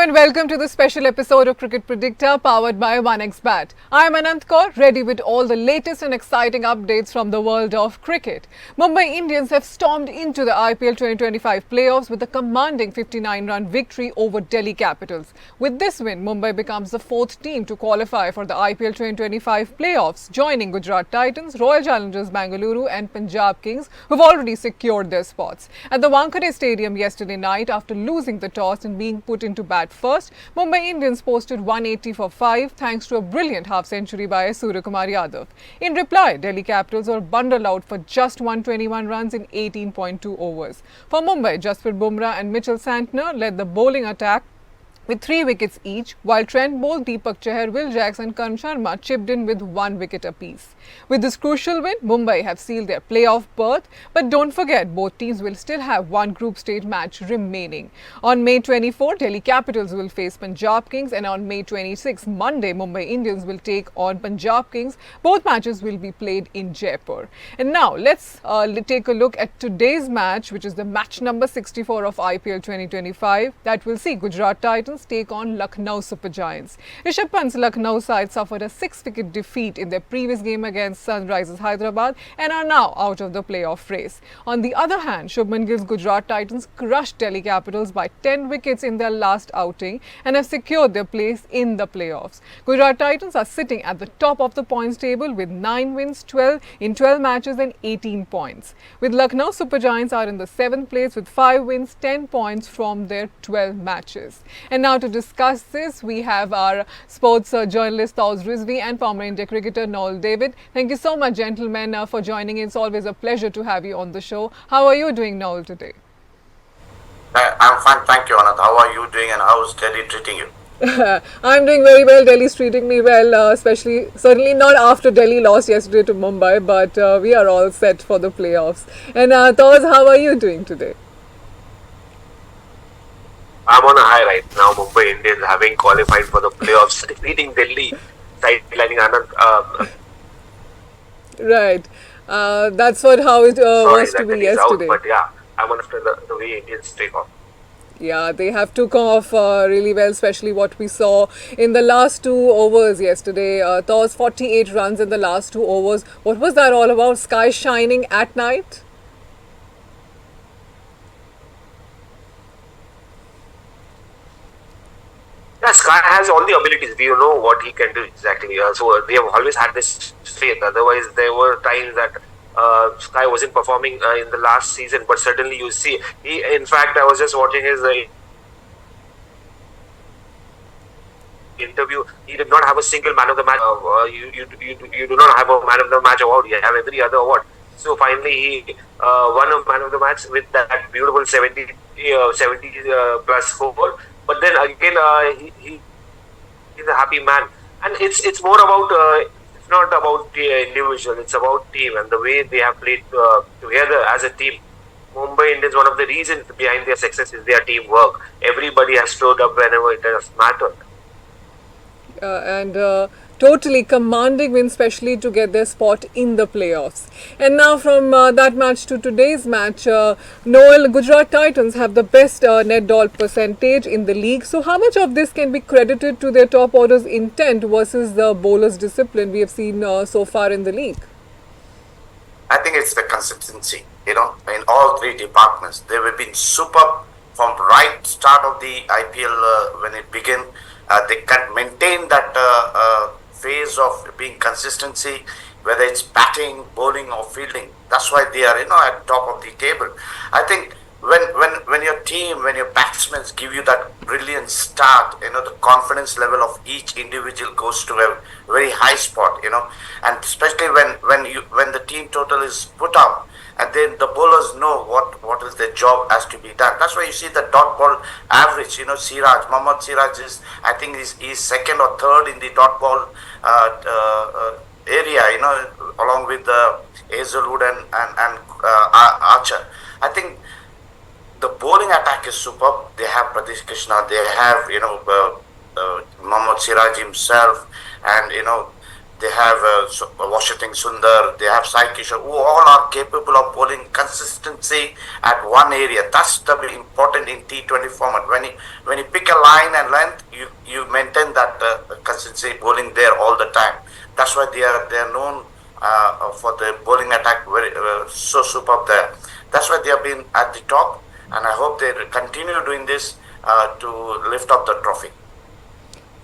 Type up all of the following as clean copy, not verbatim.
and welcome to the special episode of Cricket Predicta powered by 1xBet. I am Anant Kaur, ready with all the latest and exciting updates from the world of cricket. Mumbai Indians have stormed into the IPL 2025 playoffs with a commanding 59-run victory over Delhi Capitals. With this win, Mumbai becomes the fourth team to qualify for the IPL 2025 playoffs, joining Gujarat Titans, Royal Challengers Bengaluru and Punjab Kings, who have already secured their spots. At the Wankhede Stadium yesterday night, after losing the toss and being put into bat first, Mumbai Indians posted 180 for 5 thanks to a brilliant half-century by Suryakumar Yadav. In reply, Delhi Capitals were bundled out for just 121 runs in 18.2 overs. For Mumbai, Jasprit Bumrah and Mitchell Santner led the bowling attack with 3 wickets each, while Trent Bolt, Deepak Chahar, Will Jacks and Karn Sharma chipped in with 1 wicket apiece. With this crucial win, Mumbai have sealed their playoff berth, but don't forget both teams will still have one group stage match remaining. On May 24, Delhi Capitals will face Punjab Kings, and on May 26, Monday, Mumbai Indians will take on Punjab Kings. Both matches will be played in Jaipur. And now let's take a look at today's match, which is the match number 64 of IPL 2025 that will see Gujarat Titans take on Lucknow Super Giants. Rishabh Pant's Lucknow side suffered a 6-wicket defeat in their previous game against Sunrisers Hyderabad and are now out of the playoff race. On the other hand, Shubman Gill's Gujarat Titans crushed Delhi Capitals by 10 wickets in their last outing and have secured their place in the playoffs. Gujarat Titans are sitting at the top of the points table with 9 wins, 12 in 12 matches and 18 points. With Lucknow Super Giants are in the 7th place with 5 wins, 10 points from their 12 matches. And now to discuss this, we have our sports journalist Tauz Rizvi and former India cricketer Noel David. Thank you so much, gentlemen, for joining in. It's always a pleasure to have you on the show. How are you doing, Noel, today? I'm fine, thank you, Anand. How are you doing and how is Delhi treating you? I'm doing very well. Delhi's treating me well, certainly not after Delhi lost yesterday to Mumbai, but we are all set for the playoffs. And Tauz, how are you doing today? I'm on a high right now. Mumbai Indians having qualified for the playoffs, defeating Delhi, sidelining Anand. Right. That's how it was to be yesterday. Out, but yeah, I'm on after the way Indians take off. Yeah, they have took off really well, especially what we saw in the last 2 overs yesterday. Tauz 48 runs in the last 2 overs. What was that all about? Sky shining at night? Yeah, Sky has all the abilities. We know what he can do exactly. So they have always had this faith. Otherwise, there were times that Sky wasn't performing in the last season. But certainly, you see, in fact, I was just watching his interview. He did not have a single man of the match. You do not have a man of the match award. You have every other award. So finally, he won a man of the match with that beautiful 70 plus 4. But then again, he's a happy man, and it's more about it's not about the individual, it's about team and the way they have played together as a team. Mumbai Indians, one of the reasons behind their success is their teamwork. Everybody has showed up whenever it has mattered. Totally commanding win, especially to get their spot in the playoffs. And now from that match to today's match, Noel, Gujarat Titans have the best net dot percentage in the league. So how much of this can be credited to their top order's intent versus the bowler's discipline we have seen so far in the league? I think it's the consistency, in all 3 departments. They have been superb from right start of the IPL when it began. They can maintain that phase of being consistency, whether it's batting, bowling or fielding. That's why they are at top of the table. I think when your team, when your batsmen give you that brilliant start, the confidence level of each individual goes to a very high spot, and especially when the team total is put up, and then the bowlers know what is their job has to be done. That's why you see the dot ball average. Mohammad Siraj is, I think he's second or third in the dot ball area. Along with Hazelwood and Archer. I think the bowling attack is superb. They have Pradesh Krishna. They have Mohammad Siraj himself, and They have Washington Sundar, they have Sai Kishore, who all are capable of bowling consistency at one area. That's the important in T20 format. When you pick a line and length, you maintain that consistency bowling there all the time. That's why they are known for the bowling attack very so superb there. That's why they have been at the top, and I hope they continue doing this to lift up the trophy.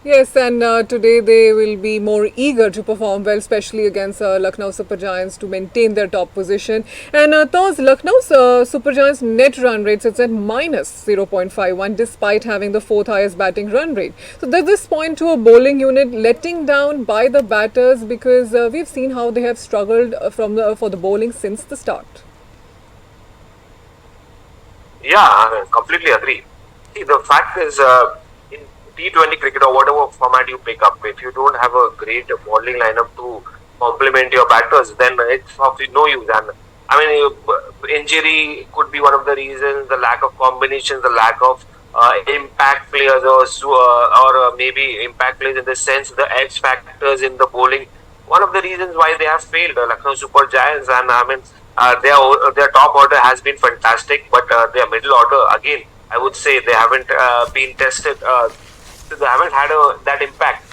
Yes, and today they will be more eager to perform well, especially against Lucknow Super Giants to maintain their top position. And thus, Lucknow's Super Giants net run rate sits at minus 0.51 despite having the fourth highest batting run rate. So does this point to a bowling unit letting down by the batters, because we've seen how they have struggled for the bowling since the start? Yeah, I completely agree. See, the fact is, in T20 cricket or whatever format you pick up, if you don't have a great bowling lineup to complement your batters, then it's of no use. And I mean, injury could be one of the reasons, the lack of combinations, the lack of impact players, or maybe impact players in the sense, the X factors in the bowling. One of the reasons why they have failed, Lucknow Super Giants, and I mean, their top order has been fantastic, but their middle order, again, I would say they haven't been tested. They haven't had that impact.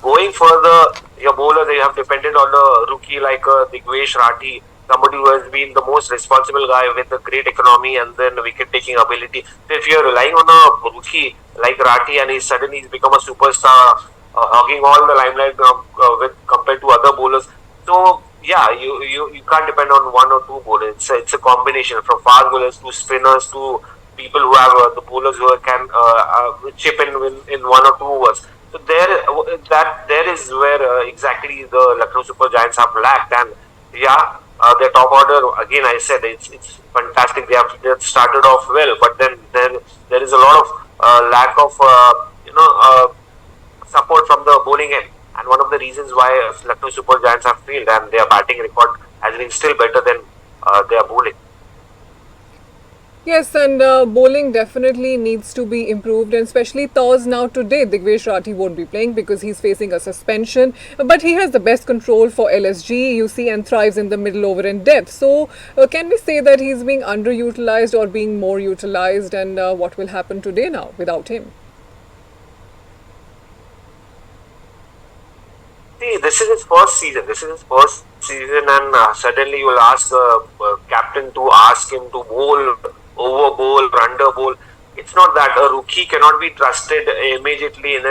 Going further, your bowlers, they have depended on a rookie like Digvesh Rathi, somebody who has been the most responsible guy with a great economy and then wicket taking ability. So if you're relying on a rookie like Rathi and suddenly he's become a superstar, hogging all the limelight with compared to other bowlers. So yeah, you can't depend on one or two bowlers. It's a combination from fast bowlers to spinners to people who have the bowlers who can chip in one or two overs. So there is where exactly the Lucknow Super Giants have lacked. And yeah, their top order, again, I said it's fantastic. They have started off well, but then there is a lot of lack of support from the bowling end. And one of the reasons why Lucknow Super Giants have failed, and their batting record has been still better than their bowling. Yes, and bowling definitely needs to be improved, and especially thus now today, Digvesh Rathi won't be playing because he's facing a suspension. But he has the best control for LSG, you see, and thrives in the middle over and depth. So, can we say that he's being underutilized or being more utilized, and what will happen today now without him? See, this is his first season. And suddenly you will ask the captain to ask him to bowl, over bowl, or under bowl. It's not that a rookie cannot be trusted immediately in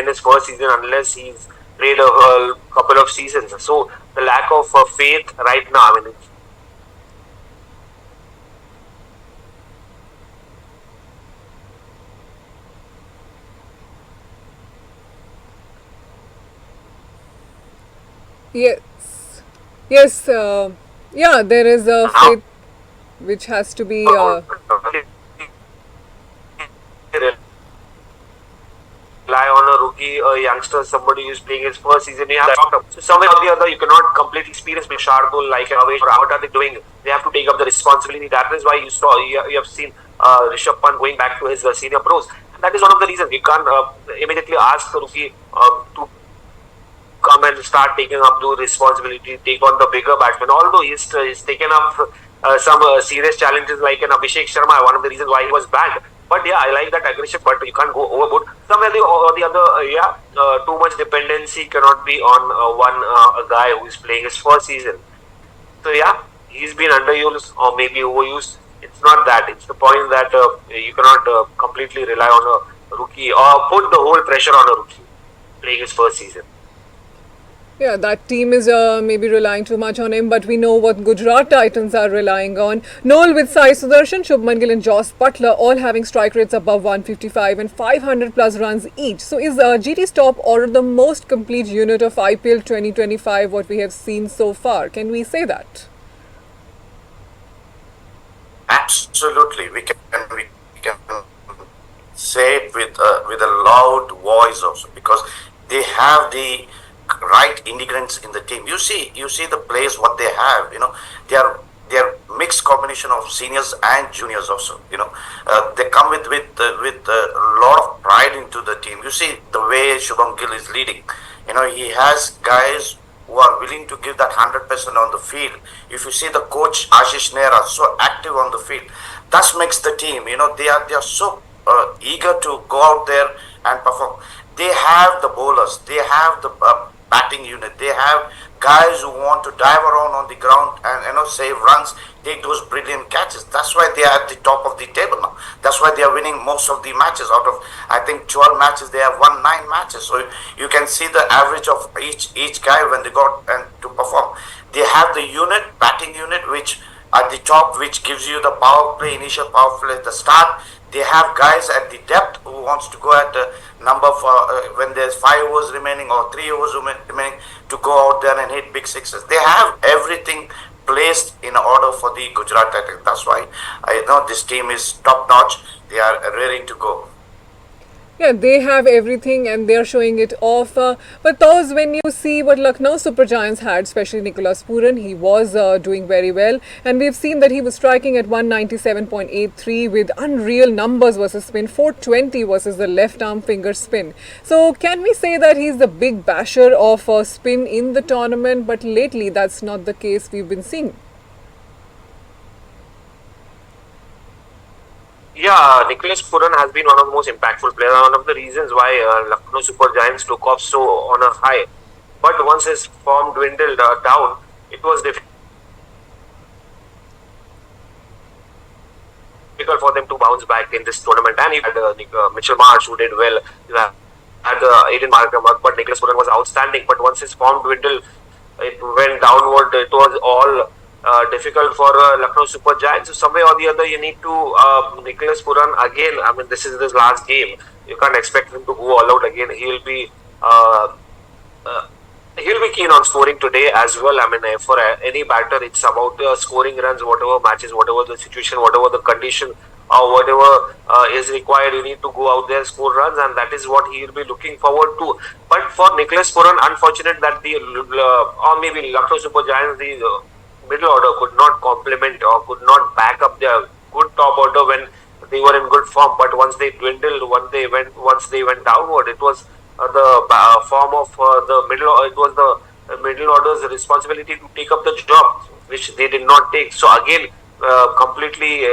his first season unless he's played a couple of seasons. So the lack of faith right now, I mean, Yes, yes, yeah, there is a faith which has to be. Rely on a rookie, a youngster, somebody who's playing his first season. You have that. So somewhere or the other, you cannot completely experience with sharp ball like Avesh. What are they doing? They have to take up the responsibility. That is why you have seen Rishabh Pant going back to his senior pros. And that is one of the reasons you can't immediately ask the rookie to come and start taking up the responsibility, take on the bigger batsman. Although he's taken up some serious challenges like an Abhishek Sharma, one of the reasons why he was banned. But yeah, I like that aggression, but you can't go overboard. Somewhere or the other, too much dependency cannot be on one a guy who is playing his first season. So yeah, he's been underused or maybe overused. It's not that. It's the point that you cannot completely rely on a rookie or put the whole pressure on a rookie playing his first season. Yeah, that team is maybe relying too much on him, but we know what Gujarat Titans are relying on. Noel with Sai Sudarshan, Shubman Gill and Joss Butler all having strike rates above 155 and 500 plus runs each. So is GT's top order the most complete unit of IPL 2025 what we have seen so far? Can we say that? Absolutely, we can say it with a loud voice also, because they have the right ingredients in the team. You see the players what they have. They are mixed combination of seniors and juniors also. They come with a lot of pride into the team. You see the way Shubham Gill is leading. He has guys who are willing to give that 100% on the field. If you see the coach Ashish Nehra so active on the field, that makes the team. They are so eager to go out there and perform. They have the bowlers, they have the batting unit, they have guys who want to dive around on the ground and save runs, take those brilliant catches. That's why they are at the top of the table now. That's why they are winning most of the matches. Out of, I think, 12 matches, they have won 9 matches. So you can see the average of each guy when they got and to perform. They have the unit, batting unit, which at the top, which gives you the power play, initial power play at the start. They have guys at the depth who wants to go at number for when there's 5 overs remaining or 3 overs remaining to go out there and hit big sixes. They have everything placed in order for the Gujarat Titans. That's why I know this team is top notch. They are raring to go. Yeah, they have everything and they're showing it off. But those, when you see what Lucknow Super Giants had, especially Nicholas Puran, he was doing very well. And we've seen that he was striking at 197.83 with unreal numbers versus spin, 420 versus the left arm finger spin. So can we say that he's the big basher of spin in the tournament? But lately that's not the case we've been seeing. Yeah, Nicholas Puran has been one of the most impactful players. One of the reasons why Lucknow Super Giants took off so on a high. But once his form dwindled down, it was difficult for them to bounce back in this tournament. And you had Mitchell Marsh, who did well. You had Aiden Markram, but Nicholas Puran was outstanding. But once his form dwindled, it went downward. It was all difficult for Lucknow Super Giants. So somewhere or the other, you need to Nicholas Puran again. I mean, this is his last game. You can't expect him to go all out again. He'll be keen on scoring today as well. I mean, for any batter, it's about scoring runs, whatever matches, whatever the situation, whatever the condition, or whatever is required. You need to go out there, score runs, and that is what he will be looking forward to. But for Nicholas Puran, unfortunate that the or maybe Lucknow Super Giants, the middle order could not complement or could not back up their good top order when they were in good form. But once they dwindled, once they went downward, it was the form of the middle. It was the middle order's responsibility to take up the job, which they did not take. So again, completely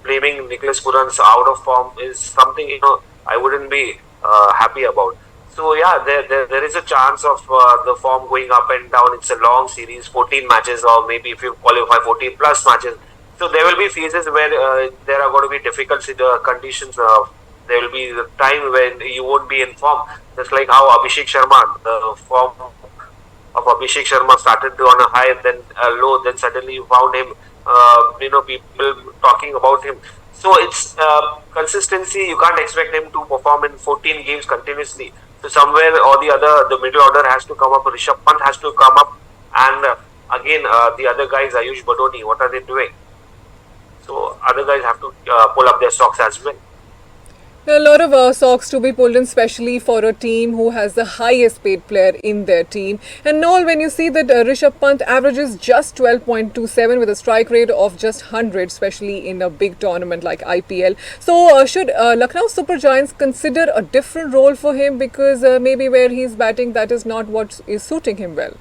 blaming Nicholas Puran's out of form is something I wouldn't be happy about. So yeah, there is a chance of the form going up and down. It's a long series, 14 matches, or maybe if you qualify 14 plus matches. So there will be phases where there are going to be difficult conditions. There will be the time when you won't be in form. Just like how Abhishek Sharma, the form of Abhishek Sharma started on a high, then a low, then suddenly you found him. People talking about him. So it's consistency. You can't expect him to perform in 14 games continuously. So somewhere or the other, the middle order has to come up. Rishabh Pant has to come up, and again the other guys, Ayush Badoni, what are they doing? So other guys have to pull up their socks as well. There are a lot of socks to be pulled in, especially for a team who has the highest paid player in their team. And Noel, when you see that Rishabh Pant averages just 12.27 with a strike rate of just 100, especially in a big tournament like IPL. So should Lucknow Super Giants consider a different role for him, because maybe where he's batting, that is not what is suiting him well?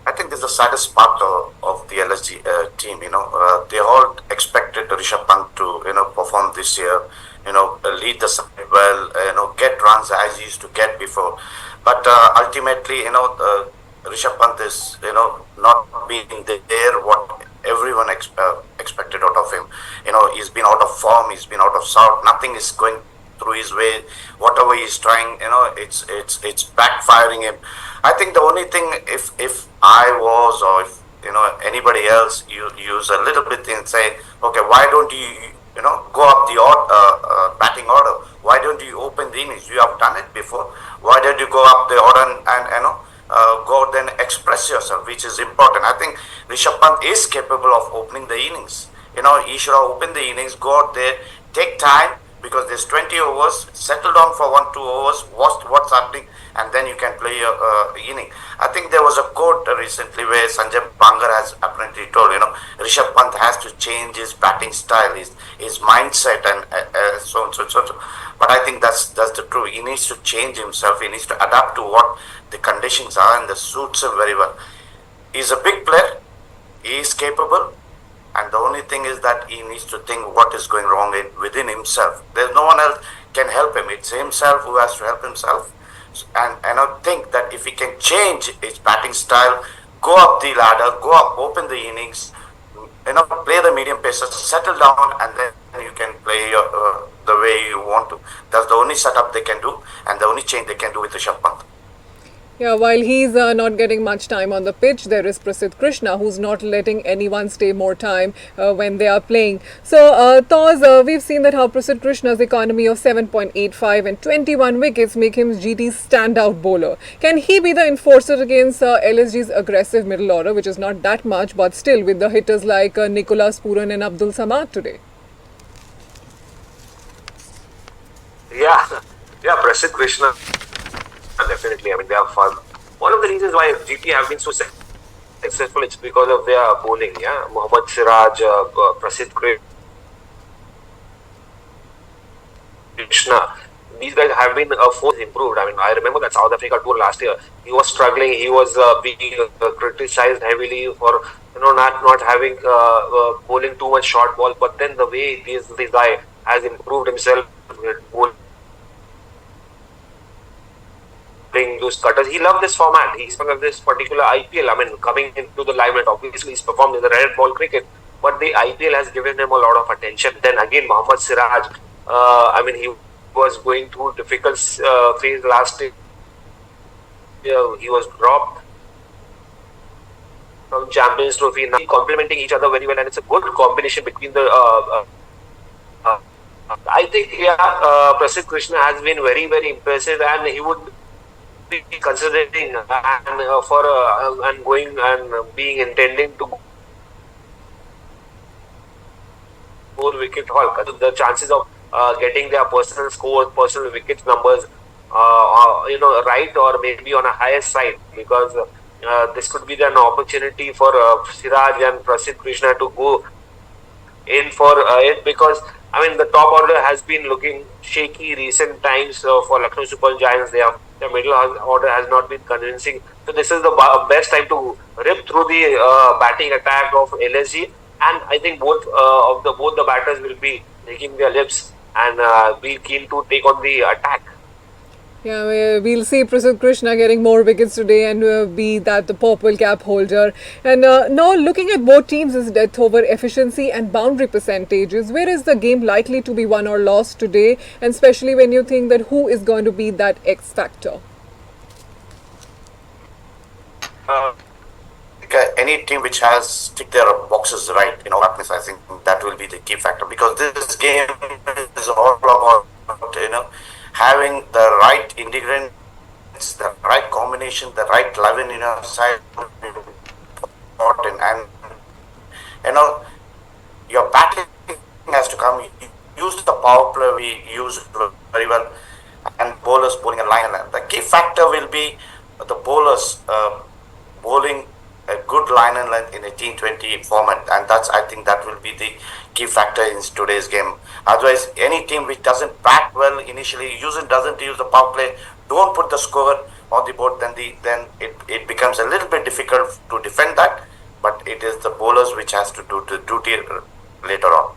I think this is the saddest part of the LSG team. They all expected Rishabh Pant to perform this year. Lead the side well. Get runs as he used to get before. But ultimately, Rishabh Pant is not being there what everyone expected out of him. He's been out of form. He's been out of sort. Nothing is going through his way. Whatever he's trying, it's backfiring him. I think the only thing, if I was, or if anybody else, you use a little bit and say, okay, why don't you go up the batting order? Why don't you open the innings? You have done it before. Why don't you go up the order and go out and express yourself, which is important. I think Rishabh Pant is capable of opening the innings. He should have opened the innings, go out there, take time, because there's 20 overs, settle down for 1-2 overs, watch what's happening, and then you can play your inning. I think there was a quote recently where Sanjay Bangar has apparently told, Rishabh Pant has to change his batting style, his mindset, and so on, so on, so on. But I think that's the truth. He needs to change himself. He needs to adapt to what the conditions are, and that suits him very well. He's a big player. He is capable, and the only thing is that he needs to think what is going wrong within himself. There's no one else can help him. It's himself who has to help himself. And I think that if he can change his batting style, go up the ladder, go up, open the innings, play the medium pace, settle down, and then you can play the way you want to. That's the only setup they can do, and the only change they can do with Rishabh Pant. Yeah, while he's not getting much time on the pitch, there is Prasidh Krishna, who's not letting anyone stay more time when they are playing. So, Taz, we've seen that how Prasidh Krishna's economy of 7.85 and 21 wickets make him GT's standout bowler. Can he be the enforcer against LSG's aggressive middle order, which is not that much, but still with the hitters like Nicholas Puran and Abdul Samad today? Yeah, Prasidh Krishna. Definitely, I mean, they are fun. One of the reasons why GT have been so successful is because of their bowling. Yeah, Mohammad Siraj, Prasidh Krishna. These guys have been force improved. I mean, I remember that South Africa tour last year. He was struggling. He was being criticized heavily for not having bowling too much short ball. But then the way this guy has improved himself, bowling those cutters. He loved this format. He's of this particular IPL. I mean, coming into the limelight, obviously he's performed in the red ball cricket, but the IPL has given him a lot of attention. Then again, Mohammad Siraj, I mean, he was going through difficult phase last year. He was dropped from Champions Trophy. Now complementing each other very well, and it's a good combination between the I think, Prasidh Krishna has been very, very impressive, and he would be considering and going and being intending to more wicket haul. The chances of getting their personal scores, personal wickets numbers, right, or maybe on a higher side, because this could be an opportunity for Siraj and Prasidh Krishna to go in for it, because I mean the top order has been looking shaky recent times for Lucknow Super Giants. Their middle order has not been convincing. So this is the best time to rip through the batting attack of LSG, and I think both the batters will be licking their lips and be keen to take on the attack. Yeah, we'll see Prasidh Krishna getting more wickets today and be that the purple cap holder. And now looking at both teams' death over efficiency and boundary percentages, where is the game likely to be won or lost today? And especially when you think that who is going to be that X factor? Any team which has ticked their boxes right, I think that will be the key factor, because this game is all about having the right ingredients, the right combination, the right 11 in your side, important. And your batting has to come. Use the power play we use very well, and bowlers bowling a line. The key factor will be the bowlers bowling a good line and length in a T20 format, and I think that will be the key factor in today's game. Otherwise, any team which doesn't bat well initially, doesn't use the power play, don't put the score on the board, then it becomes a little bit difficult to defend that. But it is the bowlers which has to do the duty later on.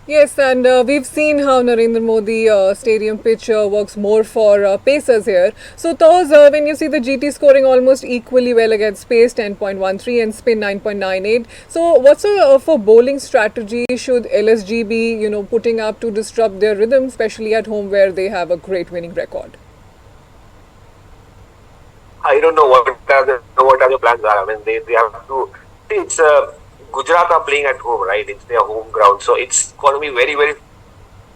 Yes, and we've seen how Narendra Modi Stadium pitch works more for pacers here. So, Taz, when you see the GT scoring almost equally well against pace 10.13 and spin 9.98, so what sort of a bowling strategy should LSG be, putting up to disrupt their rhythm, especially at home where they have a great winning record? I don't know what are the plans are. I mean, they have to. It's Gujarat are playing at home, right? It's their home ground, so it's going to be very, very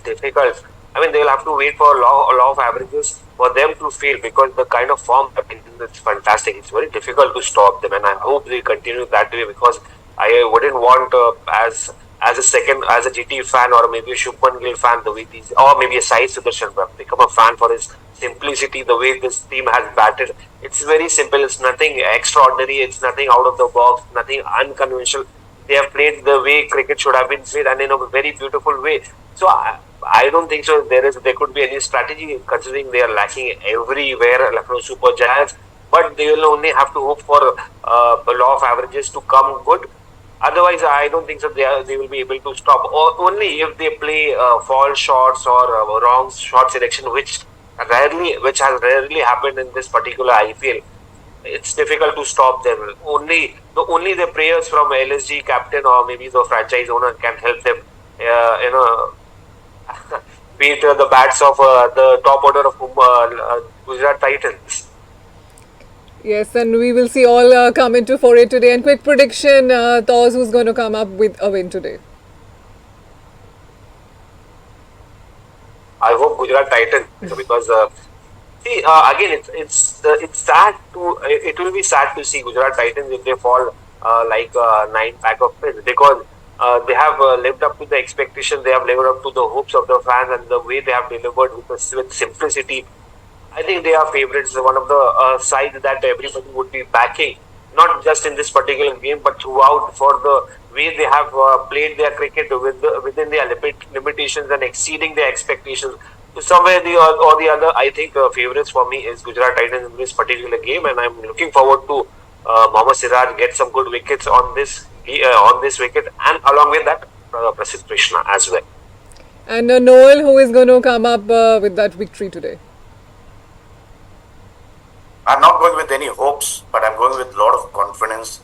difficult. I mean, they'll have to wait for a law of averages for them to fail, because the kind of form, I mean, it's fantastic. It's very difficult to stop them, and I hope they continue that way, because I wouldn't want as a GT fan, or maybe a Shubman Gill fan, the way these, or maybe a Sai Sudarshan, become a fan for his simplicity, the way this team has batted. It's very simple. It's nothing extraordinary. It's nothing out of the box, nothing unconventional. They have played the way cricket should have been played, and in a very beautiful way. So I don't think so. There could be any strategy, considering they are lacking everywhere. Lucknow Super Giants, but they will only have to hope for a law of averages to come good. Otherwise, I don't think so. They will be able to stop. Or only if they play false shots or wrong shot selection, which has rarely happened in this particular IPL. It's difficult to stop them. Only the players from LSG captain or maybe the franchise owner can help them. Beat the bats of the top order of Gujarat Titans. Yes, and we will see all come into foray today. And quick prediction, Thos, who's going to come up with a win today? I hope Gujarat Titans because again it's sad to it will be sad to see Gujarat Titans if they fall like a 9 pack of pins, because they have lived up to the expectations, they have lived up to the hopes of the fans, and the way they have delivered with simplicity. I think they are favourites, one of the sides that everybody would be backing, not just in this particular game, but throughout, for the way they have played their cricket within their limitations and exceeding their expectations. So somewhere or the other, I think favourites for me is Gujarat Titans in this particular game, and I'm looking forward to Mohammad Siraj get some good wickets on this wicket, and along with that, Prasidh Krishna as well. And Noel, who is going to come up with that victory today? I'm not going with any hopes, but I'm going with a lot of confidence,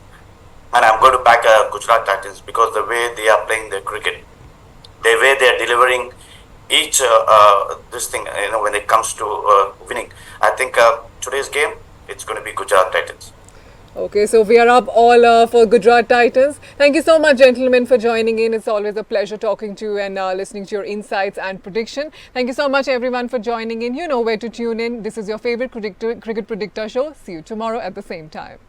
and I'm going to back Gujarat Titans because the way they are playing their cricket, the way they are delivering each this thing, when it comes to winning. I think today's game, it's going to be Gujarat Titans. Okay, so we are up all for Gujarat Titans. Thank you so much, gentlemen, for joining in. It's always a pleasure talking to you and listening to your insights and prediction. Thank you so much, everyone, for joining in. You know where to tune in. This is your favorite cricket predictor show. See you tomorrow at the same time.